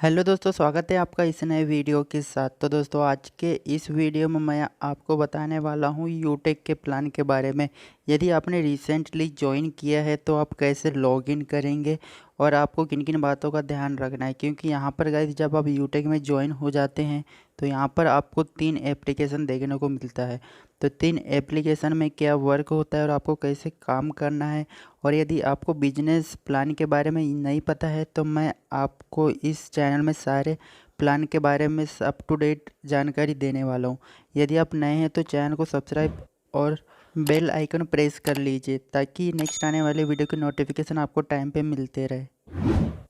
Hello दोस्तों, स्वागत है आपका इस नए वीडियो के साथ। तो दोस्तों, आज के इस वीडियो में मैं आपको बताने वाला हूँ यूटेक के प्लान के बारे में। यदि आपने रिसेंटली ज्वाइन किया है तो आप कैसे लॉगिन करेंगे और आपको किन किन बातों का ध्यान रखना है, क्योंकि यहाँ पर गाइस जब आप यूटेक में ज्वाइन हो जाते हैं तो यहाँ पर आपको 3 एप्लीकेशन देखने को मिलता है। तो 3 एप्लीकेशन में क्या वर्क होता है और आपको कैसे काम करना है, और यदि आपको बिजनेस प्लान के बारे में नहीं पता है तो मैं आपको इस चैनल में सारे प्लान के बारे में अप टू डेट जानकारी देने वाला हूँ। यदि आप नए हैं तो चैनल को सब्सक्राइब और बेल आइकन प्रेस कर लीजिए ताकि नेक्स्ट आने वाले वीडियो की नोटिफिकेशन आपको टाइम पे मिलते रहे।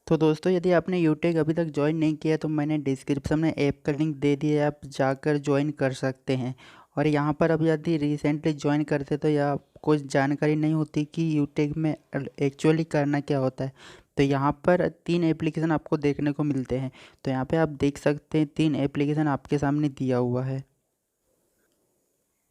तो दोस्तों, यदि आपने यूट्यूब अभी तक ज्वाइन नहीं किया तो मैंने डिस्क्रिप्शन में ऐप का लिंक दे दिया है, आप जाकर ज्वाइन कर सकते हैं। और यहाँ पर अब यदि रिसेंटली ज्वाइन करते तो यह आपको जानकारी नहीं होती कि यूट्यूब में एक्चुअली करना क्या होता है। तो यहाँ पर 3 एप्लीकेशन आपको देखने को मिलते हैं। तो यहाँ पे आप देख सकते हैं 3 एप्लीकेशन आपके सामने दिया हुआ है।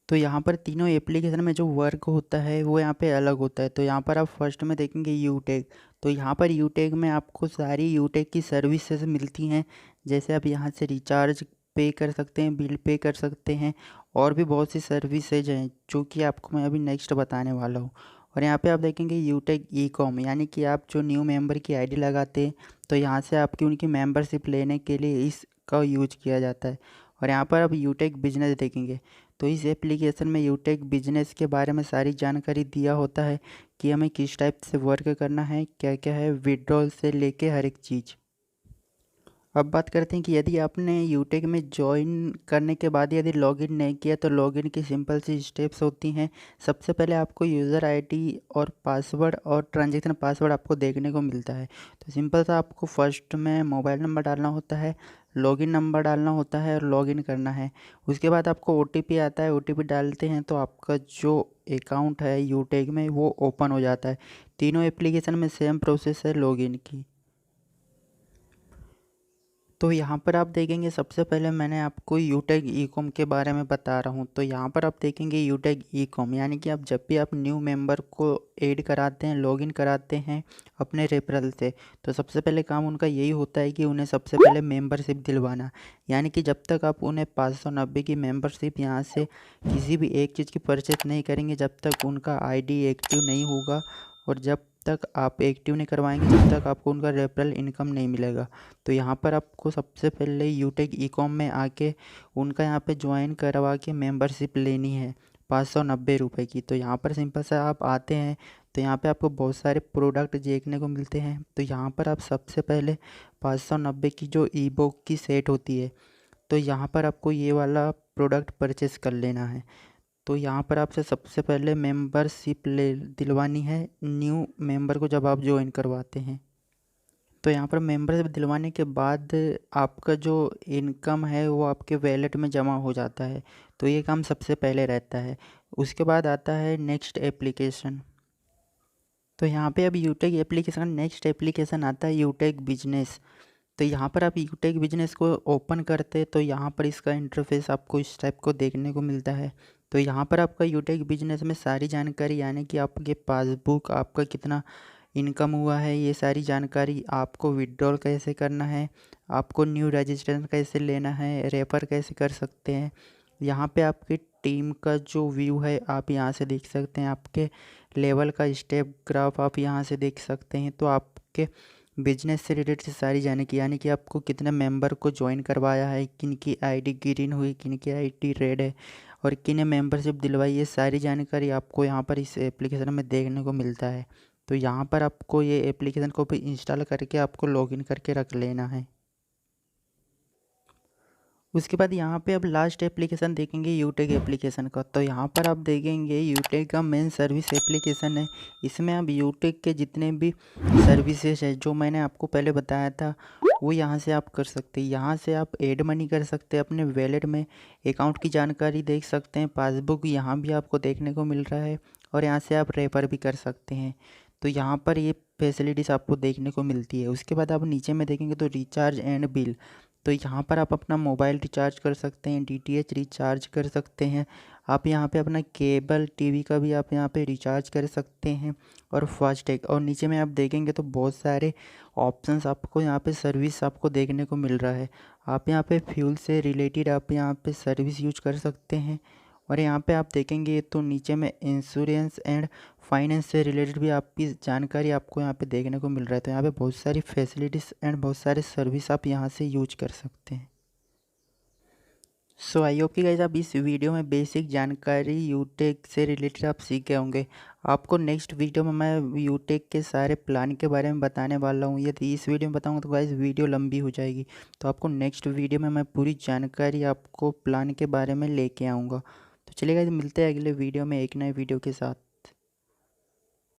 तो यहाँ पर तीनों एप्लीकेशन में जो वर्क होता है वो यहाँ पे अलग होता है। तो यहाँ पर आप फर्स्ट में देखेंगे यूटेक। तो यहाँ पर यूटेक में आपको सारी यूटेक की सर्विसेज मिलती हैं। जैसे आप यहाँ से रिचार्ज पे कर सकते हैं, बिल पे कर सकते हैं, और भी बहुत सी सर्विसेज हैं जो कि आपको मैं अभी नेक्स्ट बताने वाला हूँ। और यहाँ पे आप देखेंगे यूटेक ई कॉम, यानी कि आप जो न्यू मेंबर की आईडी लगाते हैं तो यहाँ से आपकी उनकी मेंबरशिप लेने के लिए इसका यूज किया जाता है। और यहाँ पर आप यूटेक बिजनेस देखेंगे तो इस एप्लीकेशन में यूटेक बिजनेस के बारे में सारी जानकारी दिया होता है कि हमें किस टाइप से वर्क करना है, क्या क्या है, विड्रॉल से लेके हर एक चीज़। अब बात करते हैं कि यदि आपने यूटेक में ज्वाइन करने के बाद यदि लॉगिन नहीं किया तो लॉगिन की सिंपल सी स्टेप्स होती हैं। सबसे पहले आपको यूज़र आईडी और पासवर्ड और ट्रांजैक्शन पासवर्ड आपको देखने को मिलता है। तो सिंपल सा आपको फर्स्ट में मोबाइल नंबर डालना होता है, लॉगिन नंबर डालना होता है और लॉगिन करना है। उसके बाद आपको ओटीपी आता है, ओटीपी डालते हैं तो आपका जो अकाउंट है यूटेक में वो ओपन हो जाता है। तीनों एप्लीकेशन में सेम प्रोसेस है लॉगिन की। तो यहाँ पर आप देखेंगे सबसे पहले मैंने आपको यूटेक ई कॉम के बारे में बता रहा हूँ। तो यहाँ पर आप देखेंगे यूटेक ई कॉम, यानी कि आप जब भी आप न्यू मेंबर को ऐड कराते हैं, लॉगिन कराते हैं अपने रेफरल से, तो सबसे पहले काम उनका यही होता है कि उन्हें सबसे पहले मेंबरशिप दिलवाना। यानी कि जब तक आप उन्हें 590 की मेंबरशिप यहाँ से किसी भी एक चीज़ की परचेज नहीं करेंगे, जब तक उनका आईडी एक्टिव नहीं होगा और जब तक आप एक्टिव नहीं करवाएंगे जब तक आपको उनका रेफरल इनकम नहीं मिलेगा। तो यहाँ पर आपको सबसे पहले यूटेक ई कॉम में आके उनका यहाँ पे ज्वाइन करवा के मेंबरशिप लेनी है 590 रुपये की। तो यहाँ पर सिंपल सा आप आते हैं तो यहाँ पे आपको बहुत सारे प्रोडक्ट देखने को मिलते हैं। तो यहाँ पर आप सबसे पहले 590 की जो ई बुक की सेट होती है तो यहाँ पर आपको ये वाला प्रोडक्ट परचेस कर लेना है। तो यहाँ पर आपसे सबसे पहले मेंबरशिप ले दिलवानी है न्यू मेंबर को जब आप ज्वाइन करवाते हैं। तो यहाँ पर मेंबरशिप दिलवाने के बाद आपका जो इनकम है वो आपके वैलेट में जमा हो जाता है। तो ये काम सबसे पहले रहता है। उसके बाद आता है नेक्स्ट एप्लीकेशन। तो यहाँ पे अब यूटेक एप्लीकेशन नेक्स्ट एप्लीकेशन आता है यूटेक बिजनेस। तो यहाँ पर आप यूटेक बिजनेस को ओपन करते तो यहाँ पर इसका इंटरफेस आपको इस टाइप को देखने को मिलता है। तो यहाँ पर आपका यूटेक बिजनेस में सारी जानकारी, यानी कि आपके पासबुक, आपका कितना इनकम हुआ है, ये सारी जानकारी, आपको विड्रॉल कैसे करना है, आपको न्यू रजिस्ट्रेशन कैसे लेना है, रेफर कैसे कर सकते हैं। यहाँ पे आपकी टीम का जो व्यू है आप यहाँ से देख सकते हैं, आपके लेवल का स्टेप ग्राफ आप यहाँ से देख सकते हैं। तो आपके बिजनेस से रिलेटेड से सारी जानकारी, यानी कि आपको कितने मेंबर को ज्वाइन करवाया है, किन की आईडी ग्रीन हुई, किन की आईडी रेड है और किन्हें मेंबरशिप दिलवाई, ये सारी जानकारी आपको यहाँ पर इस एप्लीकेशन में देखने को मिलता है। तो यहाँ पर आपको ये एप्लीकेशन को भी इंस्टॉल करके आपको लॉगिन करके रख लेना है। उसके बाद यहाँ पे अब लास्ट एप्लीकेशन देखेंगे यूटेक एप्लीकेशन का। तो यहाँ पर आप देखेंगे यूटेक का मेन सर्विस एप्लीकेशन है। इसमें आप यूटेक के जितने भी सर्विसेज है जो मैंने आपको पहले बताया था वो यहाँ से आप कर सकते हैं। यहाँ से आप एड मनी कर सकते हैं अपने वैलेट में, अकाउंट की जानकारी देख सकते हैं, पासबुक यहाँ भी आपको देखने को मिल रहा है और यहाँ से आप रेफर भी कर सकते हैं। तो यहाँ पर ये फैसिलिटीज़ आपको देखने को मिलती है। उसके बाद आप नीचे में देखेंगे तो रिचार्ज एंड बिल। तो यहाँ पर आप अपना मोबाइल रिचार्ज कर सकते हैं, डीटीएच रिचार्ज कर सकते हैं, आप यहाँ पे अपना केबल टीवी का भी आप यहाँ पे रिचार्ज कर सकते हैं और फास्टैग। और नीचे में आप देखेंगे तो बहुत सारे ऑप्शंस आपको यहाँ पे सर्विस आपको देखने को मिल रहा है। आप यहाँ पे फ्यूल से रिलेटेड आप यहाँ पे सर्विस यूज कर सकते हैं। और यहाँ पे आप देखेंगे तो नीचे में इंश्योरेंस एंड फाइनेंस से रिलेटेड भी आपकी जानकारी आपको यहाँ पे देखने को मिल रहा है। तो यहाँ पे बहुत सारी फैसिलिटीज़ एंड बहुत सारे सर्विस आप यहाँ से यूज कर सकते हैं। सो आई होप कि गाइस आप इस वीडियो में बेसिक जानकारी यूटेक से रिलेटेड आप सीख गए होंगे। आपको नेक्स्ट वीडियो में मैं यूटेक के सारे प्लान के बारे में बताने वाला हूँ। यदि इस वीडियो में बताऊँगा तो गाइस वीडियो लंबी हो जाएगी, तो आपको नेक्स्ट वीडियो में मैं पूरी जानकारी आपको प्लान के बारे में लेके आऊँगा। तो चलिए गाइस मिलते हैं अगले वीडियो में एक नए वीडियो के साथ।